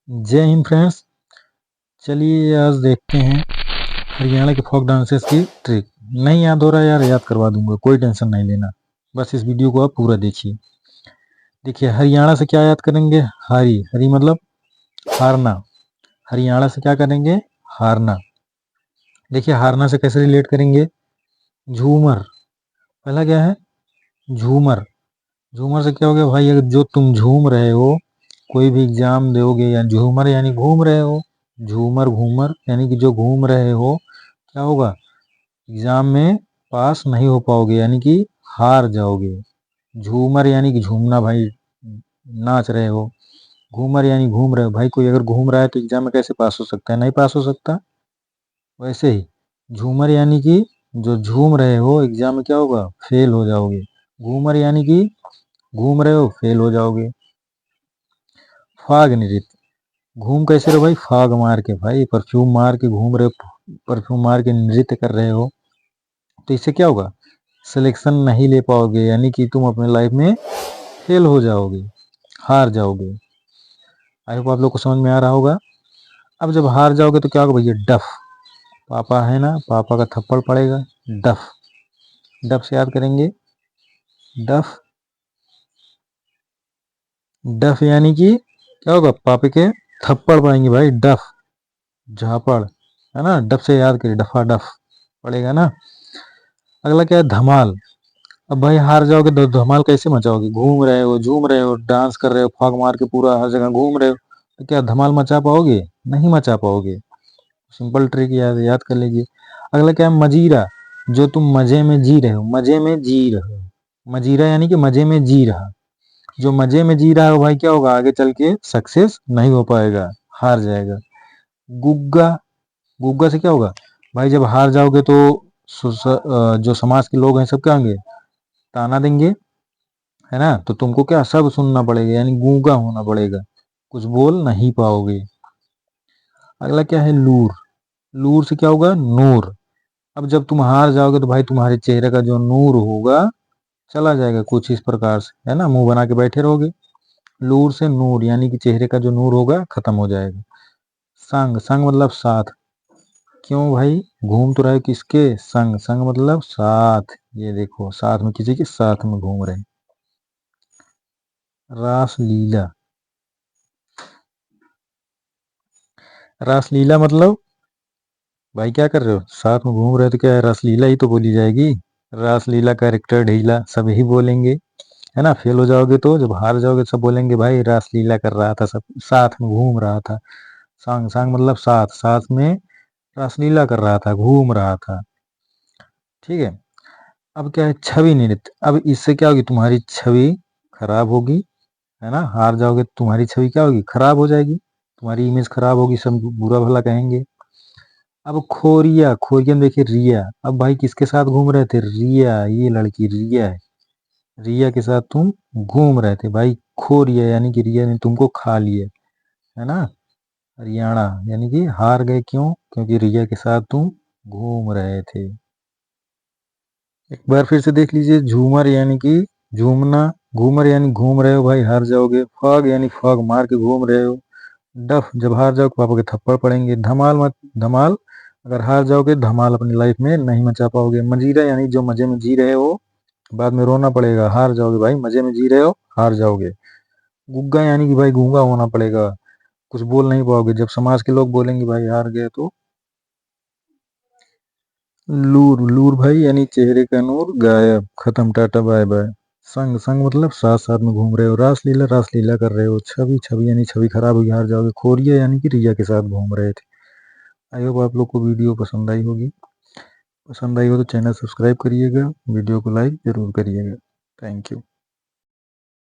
जय हिंद फ्रेंड्स। चलिए आज देखते हैं हरियाणा के फोक डांसेस की ट्रिक। नहीं याद हो रहा यार, याद करवा दूंगा, कोई टेंशन नहीं लेना। बस इस वीडियो को आप पूरा देखिए। देखिए हरियाणा से क्या याद करेंगे? हरी हरी मतलब हारना। हरियाणा से क्या करेंगे? हारना। देखिए हारना से कैसे रिलेट करेंगे? झूमर। पहला क्या है? झूमर। झूमर से क्या हो गया भाई? अगर जो तुम झूम रहे हो, कोई भी एग्जाम दोगे या झूमर यानी घूम रहे हो। झूमर घूमर यानी कि जो घूम रहे हो, क्या होगा? एग्जाम में पास नहीं हो पाओगे, यानी कि हार जाओगे। झूमर यानी कि झूमना भाई, नाच रहे हो। घूमर यानी घूम रहे हो भाई, कोई अगर घूम रहा है तो एग्जाम में कैसे पास हो सकता है? नहीं पास हो सकता। वैसे ही झूमर यानी कि जो झूम रहे हो, एग्जाम में क्या होगा? फेल हो जाओगे। घूमर यानी कि घूम रहे हो, फेल हो जाओगे। फाग नृत्य। घूम कैसे रहे हो भाई? फाग मार के भाई, परफ्यूम मार के घूम रहे हो, परफ्यूम मार के नृत्य कर रहे हो। तो इससे क्या होगा? सिलेक्शन नहीं ले पाओगे, यानी कि तुम अपने लाइफ में फेल हो जाओगे, हार जाओगे। आई होप आप लोग को समझ में आ रहा होगा। अब जब हार जाओगे तो क्या होगा भैया? डफ। पापा है ना, पापा का थप्पड़ पड़ेगा। डफ। डफ से याद करेंगे। डफ। डफ यानी कि क्या होगा? पापे के थप्पड़ पड़ेंगे भाई, डफ। झापड़ है ना, डफ से याद करिए, डफा डफ पड़ेगा ना। अगला क्या है? धमाल। अब भाई हार जाओगे तो धमाल कैसे मचाओगे? घूम रहे हो, झूम रहे हो, डांस कर रहे हो, फाग मार के पूरा हर जगह घूम रहे हो, तो क्या धमाल मचा पाओगे? नहीं मचा पाओगे। सिंपल ट्रिक याद याद कर लीजिए। अगला क्या है? मजीरा। जो तुम मजे में जी रहे हो, मजे में जी रहे हो। मजीरा यानी कि मजे में जी रहा। जो मजे में जी रहा है भाई, क्या होगा? आगे चल के सक्सेस नहीं हो पाएगा, हार जाएगा। गुग्गा। गुग्गा से क्या होगा भाई? जब हार जाओगे तो जो समाज के लोग हैं सब क्या होंगे? ताना देंगे, है ना। तो तुमको क्या सब सुनना पड़ेगा, यानी गूंगा होना पड़ेगा, कुछ बोल नहीं पाओगे। अगला क्या है? लूर। लूर से क्या होगा? नूर। अब जब तुम हार जाओगे तो भाई तुम्हारे चेहरे का जो नूर होगा चला जाएगा, कुछ इस प्रकार से, है ना। मुंह बना के बैठे रहोगे। लूर से नूर यानी कि चेहरे का जो नूर होगा खत्म हो जाएगा। संग। संग मतलब साथ। क्यों भाई? घूम तो रहे हो किसके संग? संग मतलब साथ। ये देखो साथ में, किसी के साथ में घूम रहे हैं। रासलीला। रासलीला मतलब भाई क्या कर रहे हो? साथ में घूम रहे हो तो क्या है? रासलीला ही तो बोली जाएगी। रासलीला, कैरेक्टर ढीला, सब ही बोलेंगे, है ना। फेल हो जाओगे तो, जब हार जाओगे सब बोलेंगे भाई रासलीला कर रहा था, सब साथ में घूम रहा था। सांग। सांग मतलब साथ, साथ में रासलीला कर रहा था, घूम रहा था। ठीक है। अब क्या है? छवि नृत्य। अब इससे क्या होगी? तुम्हारी छवि खराब होगी, है ना। हार जाओगे तो तुम्हारी छवि क्या होगी? खराब हो जाएगी, तुम्हारी इमेज खराब होगी, सब बुरा भला कहेंगे। अब खोरिया। खोरिया में देखिए रिया। अब भाई किसके साथ घूम रहे थे? रिया, ये लड़की रिया है। रिया के साथ तुम घूम रहे थे भाई। खोरिया यानी कि रिया ने तुमको खा लिया, है ना। हरियाणा यानी कि हार गए, क्यों? क्योंकि रिया के साथ तुम घूम रहे थे। एक बार फिर से देख लीजिए। झूमर यानी कि झूमना। घूमर यानी घूम रहे हो भाई, हार जाओगे। फॉग यानी फॉग मार के घूम रहे हो। डफ, जब हार जाओ पापा के थप्पड़ पड़ेंगे। धमाल मत धमाल, अगर हार जाओगे धमाल अपनी लाइफ में नहीं मचा पाओगे। मजीरा यानी जो मजे में जी रहे हो, बाद में रोना पड़ेगा, हार जाओगे भाई। मजे में जी रहे हो, हार जाओगे। गुग्गा यानी कि भाई गूंगा होना पड़ेगा, कुछ बोल नहीं पाओगे, जब समाज के लोग बोलेंगे भाई हार गए तो। लूर। लूर भाई यानी चेहरे का नूर गायब, खत्म, टाटा बाय बाय। संग। संग मतलब साथ साथ में घूम रहे हो। रासलीला, रासलीला कर रहे हो। छवि। छवि यानी छवि खराब होगी, हार जाओगे। खोरिया यानी कि रिया के साथ घूम रहे थे। आई होप आप लोग को वीडियो पसंद आई होगी। पसंद आई हो तो चैनल सब्सक्राइब करिएगा, वीडियो को लाइक जरूर करिएगा। Thank you.